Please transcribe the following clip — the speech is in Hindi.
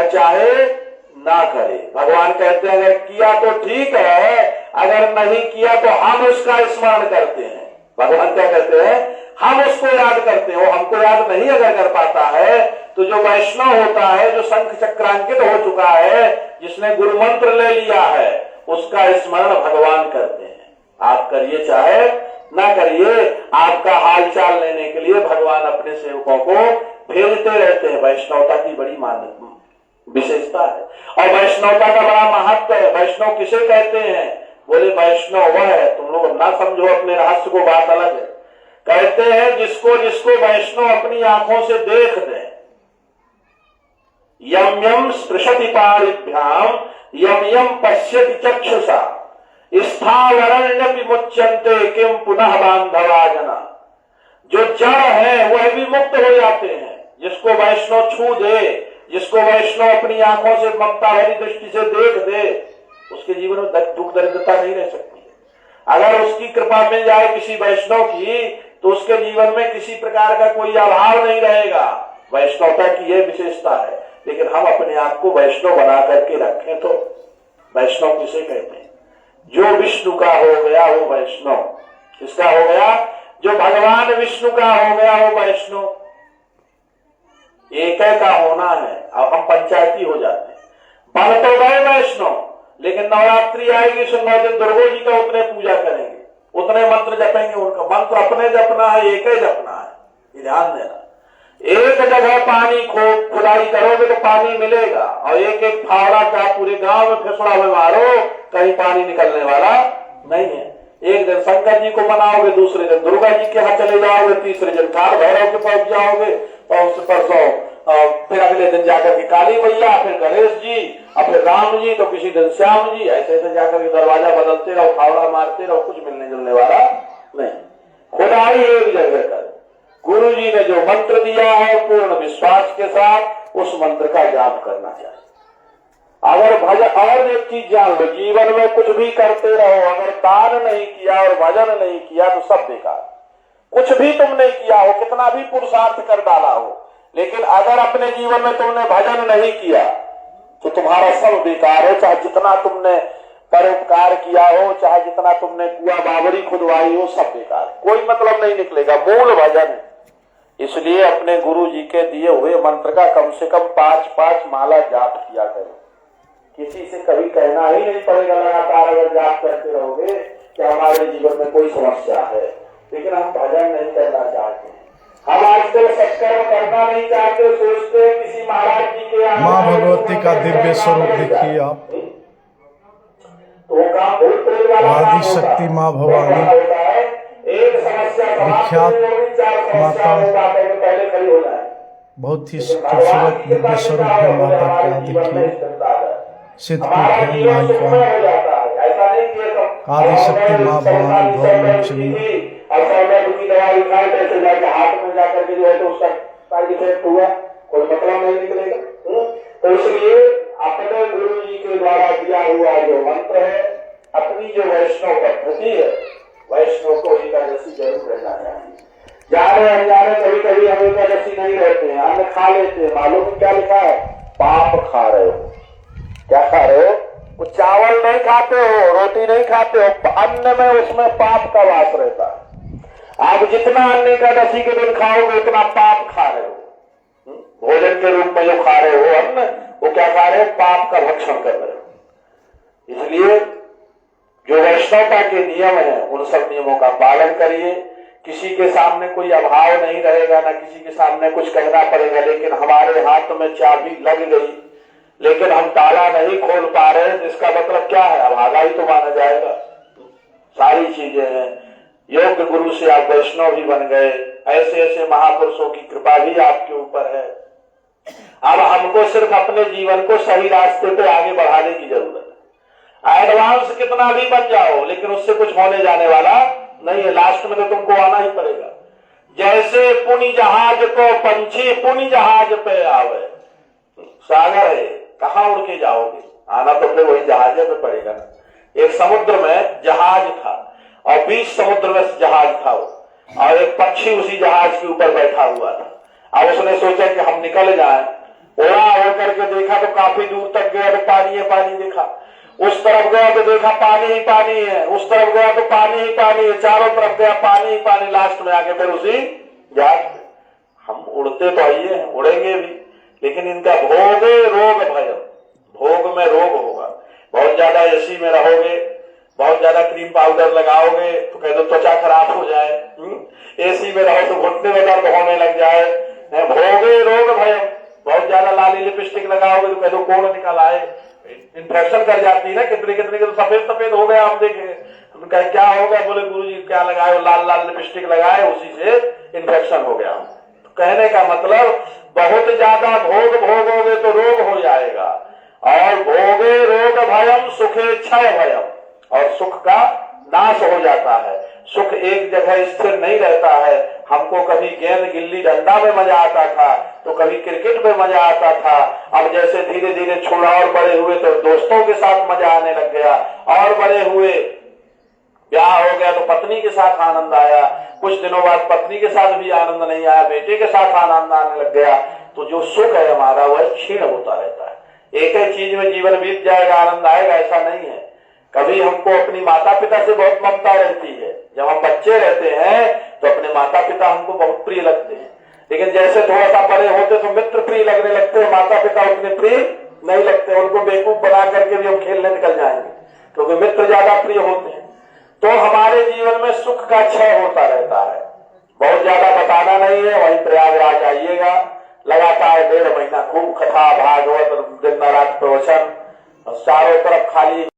और चाहे ना करे। भगवान कहते हैं अगर किया तो ठीक है, अगर नहीं किया तो हम उसका स्मरण करते हैं। भगवान क्या कहते हैं, हम उसको याद करते हैं। वो हमको याद नहीं अगर कर पाता है तो जो वैष्णव होता है, जो शंख चक्रांकित हो चुका है, जिसने गुरु मंत्र ले लिया है, उसका स्मरण भगवान करते हैं। आप करिए चाहे ना करिए, आपका हालचाल लेने के लिए भगवान अपने सेवकों को भेजते रहते हैं। वैष्णवता की बड़ी विशेषता है और वैष्णवता का बड़ा महत्व है। वैष्णव किसे कहते हैं, बोले वैष्णव वह है, तुम लोग ना समझो अपने रहस्य को, बात अलग है। कहते हैं जिसको जिसको वैष्णव अपनी आंखों से देख दे। यम यम स्पृशति पारिभ्याम यम यम पश्यति चक्षुषा स्थावरण्य विमुच्यन्ते किम पुनः बांधवा जना। जो जड़ है वह भी मुक्त हो जाते हैं। जिसको वैष्णव छू दे, जिसको वैष्णव अपनी आंखों से ममता भरी दृष्टि से देख दे, उसके जीवन में दुख दरिद्रता नहीं रह सकती है। अगर उसकी कृपा मिल जाए किसी वैष्णव की, तो उसके जीवन में किसी प्रकार का कोई अभाव नहीं रहेगा। वैष्णवता की यह विशेषता है। लेकिन हम अपने आप को वैष्णव बना करके रखें तो वैष्णव किसे कहते हैं, जो विष्णु का हो गया वो वैष्णव। किसका हो गया, जो भगवान विष्णु का हो गया वो वैष्णव। एक का होना है। अब हम पंचायती हो जाते हैं, बन तो गए वैष्णव, लेकिन नवरात्रि आएगी, 9 दिन दुर्गो जी का उतने पूजा करेंगे, उतने मंत्र जपेंगे। उनका मंत्र अपने जपना है, एक ही जपना है, ये ध्यान देना। एक जगह पानी खुदाई करोगे तो पानी मिलेगा, और एक एक फावड़ा का पूरे गांव में फेसड़ा में मारो, कहीं पानी निकलने वाला नहीं है। एक दिन शंकर जी को मनाओगे, दूसरे दिन दुर्गा जी के यहाँ चले जाओगे, तीसरे दिन काल भैरव के पहुंच जाओगे, और उससे परसों फिर अगले दिन जाकर के काली मैया, फिर गणेश जी, और फिर राम जी, तो किसी दिन श्याम जी, ऐसे ऐसे जाकर के दरवाजा बदलते रहो, फावड़ा मारते रहो, कुछ मिलने जुलने वाला नहीं। खुदाई एक जगह कर। गुरु जी ने जो मंत्र दिया है, पूर्ण विश्वास के साथ उस मंत्र का जाप करना चाहिए। अगर भजन, और एक चीज जान लो, जीवन में कुछ भी करते रहो, अगर दान नहीं किया और भजन नहीं किया तो सब बेकार। कुछ भी तुमने किया हो, कितना भी पुरुषार्थ कर डाला हो, लेकिन अगर अपने जीवन में तुमने भजन नहीं किया तो तुम्हारा सब बेकार हो। चाहे जितना तुमने परोपकार किया हो, चाहे जितना तुमने कुआ बावड़ी खुदवाई हो, सब बेकार, कोई मतलब नहीं निकलेगा। मूल भजन है। इसलिए अपने गुरु जी के दिए हुए मंत्र का कम से कम 5-5 माला जाप किया करो। किसी से कभी कहना ही नहीं पड़ेगा, लगातार अगर जाप करते रहोगे कि हमारे जीवन में कोई समस्या है। लेकिन हम भजन नहीं करना चाहते हैं, हम आजकल सत्कर्म करना नहीं चाहते, सोचते हैं किसी महाराज जी के माँ भगवती का दिव्य स्वरूप देखिए आप। आदि शक्ति माँ भवानी, विख्यात माता, बहुत ही खूबसूरत दिव्य स्वरूप है माता का। देखिए सिद्धपीठ है माई का, आदि शक्ति माँ भवानी भौमोक्षणी। हाथ में जाकर के जो है तो उसका साइड इफेक्ट हुआ, कोई मतलब नहीं निकलेगा। तो इसलिए अपने गुरु जी के द्वारा दिया हुआ जो मंत्र है, अपनी जो वैष्णव पद्धति है, वैष्णव को एकादशी जरूर रहना चाहिए। जाने अनजाने कभी कभी हम एकादशी नहीं रहते हैं, अन्न खा लेते हैं। मालूम क्या लिखा है, पाप खा रहे हो। क्या खा रहे हो, वो चावल नहीं खाते हो, रोटी नहीं खाते हो, अन्न में उसमें पाप का वास रहता है। आप जितना अन्न एकादशी के दिन खाओगे उतना पाप खा रहे हो। भोजन के रूप में जो खा रहे हो अन्न, वो क्या खा रहे हो, पाप का भक्षण कर रहे हो। इसलिए जो वैष्णवता के नियम है, उन सब नियमों का पालन करिए। किसी के सामने कोई अभाव नहीं रहेगा, ना किसी के सामने कुछ कहना पड़ेगा। लेकिन हमारे हाथ में चाबी लग गई, लेकिन हम ताला नहीं खोल पा रहे, इसका मतलब क्या है, अभागा ही तो माना जाएगा। सारी चीजें हैं। योग्य गुरु से आप वैष्णव भी बन गए, ऐसे ऐसे महापुरुषों की कृपा भी आपके ऊपर है। अब हमको सिर्फ अपने जीवन को सही रास्ते पे आगे बढ़ाने की जरूरत है। एडवांस कितना भी बन जाओ, लेकिन उससे कुछ होने जाने वाला नहीं है। लास्ट में तो तुमको आना ही पड़ेगा। जैसे पुनि जहाज को पंछी पुनि जहाज पे आवे, सागर है, कहाँ उड़ के जाओगे, आना तो फिर वही जहाज पे पड़ेगा ना। एक समुद्र में जहाज था और बीच समुद्र में जहाज था, और एक पक्षी उसी जहाज के ऊपर बैठा हुआ था। अब उसने सोचा कि हम निकल जाएं। ओड़ा होकर के देखा तो काफी दूर तक गया तो पानी है पानी देखा, उस तरफ गया तो देखा पानी ही पानी है, उस तरफ गया तो पानी ही पानी है, चारों तरफ गया पानी ही पानी, लास्ट में आके फिर उसी जहाज पे। हम उड़ते तो आइए हैं, उड़ेंगे भी, लेकिन इनका भोगे रोग भय, भोग में रोग होगा। बहुत ज्यादा एसी में रहोगे, बहुत ज्यादा क्रीम पाउडर लगाओगे तो कह दो त्वचा खराब हो जाए, एसी में रहो तो घुटने में दर्द होने लग जाए, भोगे रोग भय। बहुत ज्यादा लाली लिपस्टिक लगाओगे तो कह दो कोड़ निकल आए, इन्फेक्शन कर जाती है ना, कितने कितने के तो सफेद सफेद हो गया। हम देखे, हम कहे क्या हो गया, बोले गुरुजी क्या लगाए, लाल लाल लिपस्टिक लगाए, उसी से इन्फेक्शन हो गया। तो कहने का मतलब बहुत ज्यादा भोग भोगोगे तो रोग हो जाएगा। और भोगे रोग भयम सुखे क्षय भयम, और सुख का नाश हो जाता है। सुख एक जगह स्थिर नहीं रहता है। हमको कभी गेंद गिल्ली डंडा में मजा आता था, तो कभी क्रिकेट में मजा आता था। अब जैसे धीरे धीरे छोड़ा और बड़े हुए तो दोस्तों के साथ मजा आने लग गया, और बड़े हुए ब्याह हो गया तो पत्नी के साथ आनंद आया, कुछ दिनों बाद पत्नी के साथ भी आनंद नहीं आया, बेटे के साथ आनंद आने लग गया। तो जो सुख है हमारा वह क्षीण होता रहता है। एक ही चीज में जीवन बीत जाएगा, आनंद आएगा, ऐसा नहीं है। कभी हमको अपनी माता पिता से बहुत ममता रहती है। जब हम बच्चे रहते हैं तो अपने माता पिता हमको बहुत प्रिय लगते हैं, लेकिन जैसे थोड़ा सा बड़े होते तो मित्र प्रिय लगने लगते हैं, माता पिता उतने प्रिय नहीं लगते। उनको बेवकूफ बना करके भी हम खेलने निकल जाएंगे, क्योंकि मित्र ज्यादा प्रिय होते हैं। तो हमारे जीवन में सुख का क्षय होता रहता है। बहुत ज्यादा बताना नहीं है, वहीं प्रयागराज आइएगा, लगातार 1.5 महीना खूब कथा भागवत दिन रात प्रवचन, चारों तरफ खाली